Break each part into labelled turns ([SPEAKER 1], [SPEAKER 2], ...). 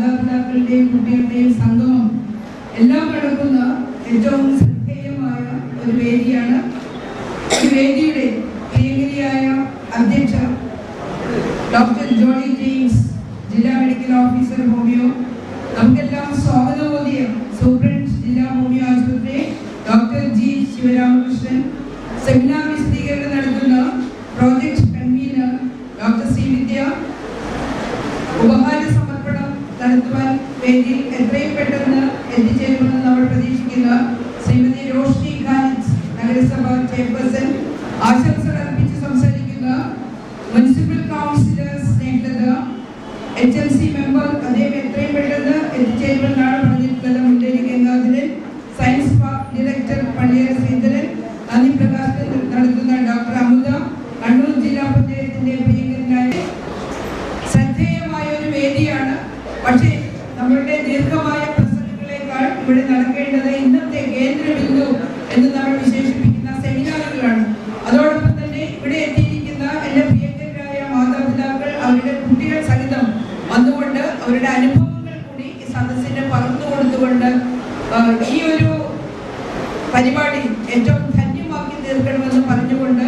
[SPEAKER 1] മാതാപിതാക്കളുടെയും കുട്ടികളുടെയും സംഗമം എല്ലാം നടക്കുന്ന ഏറ്റവും ശ്രദ്ധേയമായ ഒരു വേദിയാണ്. ഈ വേദിയുടെ പ്രിയങ്കരിയായ അധ്യക്ഷ ഡോക്ടർ ജോളി ജെയിംസ്, ജില്ലാ മെഡിക്കൽ ഓഫീസർ ഹോമിയോ, നമുക്കെല്ലാം സ്വാഗതമോദിയ സൂപ്രണ്ട് ജില്ലാ ഹോമിയോ ആശുപത്രി ഡോക്ടർ ജി ശിവരാമകൃഷ്ണൻ, സെമിനാർ വിശദീകരണം നടത്തുന്ന പ്രോജക്ട് കൺവീനർ ഡോക്ടർ സി വിദ്യ, ഉപഹാര സമർപ്പണം നടത്തുവാൻ വേദിയിൽ എത്രയും പെട്ടെന്ന് എത്തിച്ചേരുമെന്ന് നമ്മൾ പ്രതീക്ഷിക്കുന്ന ശ്രീമതി റോഷ്നി ഖാലിദ്, നഗരസഭ ചെയർപേഴ്സൺ, ആശംസകൾ അർപ്പിച്ച് സംസാരിക്കുന്ന municipal councillor Snehalatha, HMC member അദ്ദേഹം എത്രയും പെട്ടെന്ന് എത്തിച്ചേരുമെന്നാണ് പറഞ്ഞിട്ടുള്ളത്, Munderi Gangadharan, science park director Palliyara Sreedharan, നന്ദി പ്രകാശനം നടത്തുന്ന ഡോക്ടർ അമുദ, കണ്ണൂർ ജില്ലാ പഞ്ചായത്തിന്റെ പ്രിയങ്കരനായ ശ്രദ്ധേയമായ ഒരു വേദിയാണ്. പക്ഷേ നമ്മളുടെ ദീർഘമായ പ്രസംഗങ്ങളെക്കാൾ ഇവിടെ നടക്കേണ്ടത് ഇന്നത്തെ കേന്ദ്ര ബിന്ദു എന്ന് നമ്മൾ വിശേഷിപ്പിക്കുന്ന സെമിനാറുകളാണ്. അതോടൊപ്പം തന്നെ ഇവിടെ എത്തിയിരിക്കുന്ന എല്ലാ പ്രിയങ്കരായ മാതാപിതാക്കൾ അവരുടെ കുട്ടികൾ സഹിതം വന്നുകൊണ്ട് അവരുടെ അനുഭവങ്ങൾ കൂടി ഈ സദസ്സിന് പകർന്നു കൊടുത്തുകൊണ്ട് ഈ ഒരു പരിപാടി ഏറ്റവും ധന്യമാക്കി തീർക്കണമെന്ന് പറഞ്ഞുകൊണ്ട്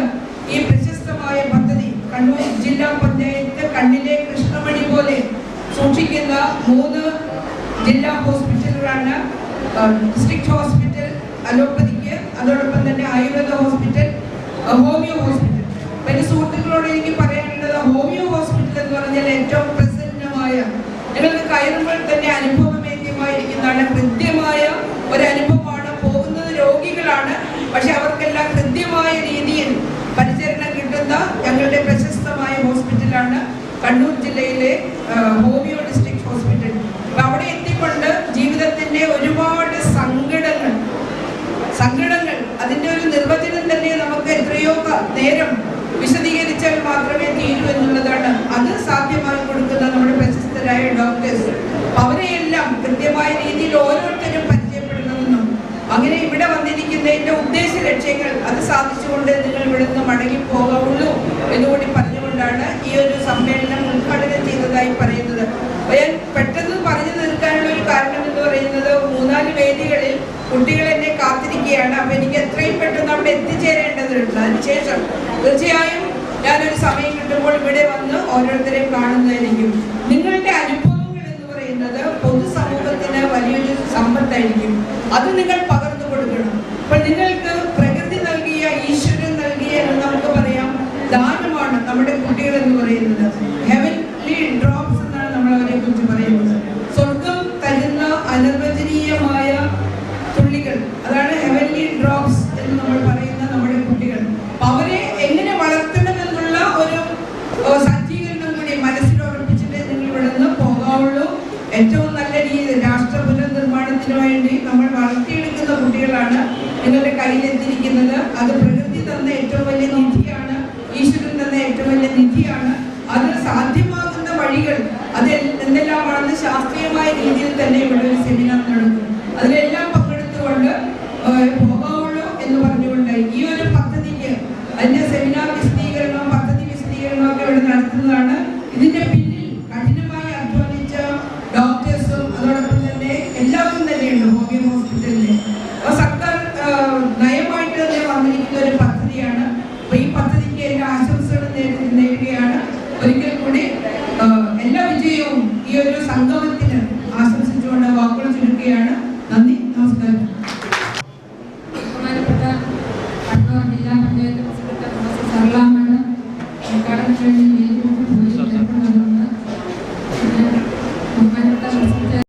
[SPEAKER 1] ഈ പ്രശസ്തമായ പദ്ധതി കണ്ണൂർ ജില്ലാ പഞ്ചായത്ത് കണ്ണിലെ കൃഷ്ണമണി പോലെ സൂക്ഷിക്കുന്ന 3 ജില്ലാ ഹോസ്പിറ്റലുകളാണ്. ഡിസ്ട്രിക്ട് ഹോസ്പിറ്റൽ അലോപ്പതിക്ക്, അതോടൊപ്പം തന്നെ ആയുർവേദ ഹോസ്പിറ്റൽ, ഹോമിയോ ഹോസ്പിറ്റൽ. പിന്നെ സുഹൃത്തുക്കളോട് എനിക്ക് പറയാനുള്ളത്, ഹോമിയോ ഹോസ്പിറ്റൽ എന്ന് പറഞ്ഞാൽ ഏറ്റവും പ്രസന്നമായ, നിങ്ങൾക്ക് കയറുമ്പോൾ തന്നെ അനുഭവമേദ്യമായിരിക്കുന്നതാണ്. കൃത്യമായ ഒരു അനുഭവമാണ്. പോകുന്നത് രോഗികളാണ്, പക്ഷെ അവർക്കെല്ലാം കൃത്യമായ രീതിയിൽ പരിചരണം കിട്ടുന്ന ഞങ്ങളുടെ പ്രശസ്തമായ ഹോസ്പിറ്റലാണ് കണ്ണൂർ ജില്ലയിലെ ഹോമിയോ ഡിസ്ട്രിക്ട് ഹോസ്പിറ്റൽ. അപ്പൊ അവിടെ എത്തിക്കൊണ്ട് ജീവിതത്തിന്റെ ഒരുപാട് സങ്കടങ്ങൾ അതിന്റെ ഒരു നിർവചനം തന്നെ നമുക്ക് എത്രയോ നേരം വിശദീകരിച്ചാൽ മാത്രമേ തീരൂ എന്നുള്ളതാണ്. അത് സാധ്യമായി കൊടുക്കുന്ന നമ്മുടെ പ്രശസ്തരായ ഡോക്ടേഴ്സ്, അവരെയെല്ലാം കൃത്യമായ രീതിയിൽ ഓരോരുത്തരും പരിചയപ്പെടണമെന്നും അങ്ങനെ ഇവിടെ വന്നിരിക്കുന്നതിന്റെ ഉദ്ദേശ ലക്ഷ്യങ്ങൾ അത് സാധിച്ചുകൊണ്ട് നിങ്ങൾ ഇവിടെ നിന്ന് മടങ്ങി പോകാവുള്ളൂ എന്നുകൂടി പറഞ്ഞുകൊണ്ടാണ് ഈ ഒരു സമ്മേളനം ഉദ്ഘാടനം ചെയ്തതായി പറയുന്നത്. ഞാൻ പെട്ടെന്ന് പറഞ്ഞു തീർക്കാനുള്ള ഒരു കാരണം എന്ന് പറയുന്നത്, 3-4 വേദികളിൽ കുട്ടികൾ എന്നെ കാത്തിരിക്കുകയാണ്. അപ്പൊ എനിക്ക് എത്രയും പെട്ടെന്ന് അവിടെ എത്തിച്ചേരേണ്ടതുണ്ട്. അതിനുശേഷം തീർച്ചയായും ഞാനൊരു സമയം കിട്ടുമ്പോൾ ഇവിടെ വന്ന് ഓരോരുത്തരെയും കാണുന്നതായിരിക്കും. നിങ്ങളുടെ അനുഭവങ്ങൾ എന്ന് പറയുന്നത് പൊതുസമൂഹത്തിന് വലിയൊരു സമ്പത്തായിരിക്കും. അത് നിങ്ങൾ പകർന്നു കൊടുക്കണം. അപ്പൊ നിങ്ങൾക്ക് പ്രകൃതി നൽകിയ, ഈശ്വരൻ നൽകിയ എന്ന് നമുക്ക് പറയാം ദാനമാണ് നമ്മുടെ കുട്ടികൾ എന്ന് പറയുന്നത്. ഹെവൻലി ഡ്രോപ്സ് എന്നാണ് നമ്മൾ അവരെ കുറിച്ച് പറയുന്നത്. സ്വർഗം തരുന്ന അനിർവചനീയമായ തുള്ളികൾ, അതാണ് ഹെവൻലി ഡ്രോപ്സ് എന്ന് നമ്മൾ പറയുന്ന നമ്മുടെ കുട്ടികൾ. അവരെ എങ്ങനെ വളർത്തണമെന്നുള്ള ഒരു സജ്ജീകരണം കൂടി മനസ്സിൽ ഉറപ്പിച്ചിട്ട് നിങ്ങൾ ഇവിടെ നിന്ന് പോകാവുള്ളൂ. ഏറ്റവും നല്ല രീതിയിൽ രാഷ്ട്ര പുനർനിർമ്മാണത്തിന് വേണ്ടി നമ്മൾ വളർത്തിയെടുക്കുന്ന കുട്ടികളാണ് നിങ്ങളുടെ കയ്യിലെത്തിയിരിക്കുന്നത്. അത് പ്രകൃതി തന്ന ഏറ്റവും വലിയ നിധിയാണ്, ഈശ്വരൻ തന്ന ഏറ്റവും വലിയ നിധിയാണ്. അത് സാധ്യമാകുന്ന വഴികൾ അത് എന്തെല്ലാമാണെന്ന് ശാസ്ത്രീയമായ രീതിയിൽ തന്നെ ഇവിടെ ഒരു സെമിനാർ നടക്കും. അതിലെല്ലാം പങ്കെടുത്തുകൊണ്ട് പോകാവുള്ളൂ എന്ന് പറഞ്ഞുകൊണ്ട് ഈ ഒരു പദ്ധതിക്ക് അതിന്റെ സെമിനാർ വിശദീകരണവും പദ്ധതി വിശദീകരണവും ഒക്കെ ഇവിടെ നടത്തുന്നതാണ്. ഇതിന്റെ പിന്നിൽ കഠിനമായി അധ്വാനിച്ച ഡോക്ടേഴ്സും അതോടൊപ്പം തന്നെ എല്ലാവരും തന്നെയുണ്ട് ഹോമിയോ ഹോസ്പിറ്റലിൽ. സർക്കാർ നയമായിട്ട് തന്നെ വന്നിരിക്കുന്ന ഒരു പദ്ധതിയാണ്. അപ്പൊ ഈ പദ്ധതിക്ക് എല്ലാ ആശംസകളും നേടുകയാണ്. ഒരിക്കൽ കൂടി എല്ലാ വിജയവും ഈ ഒരു സംഗമത്തിൽ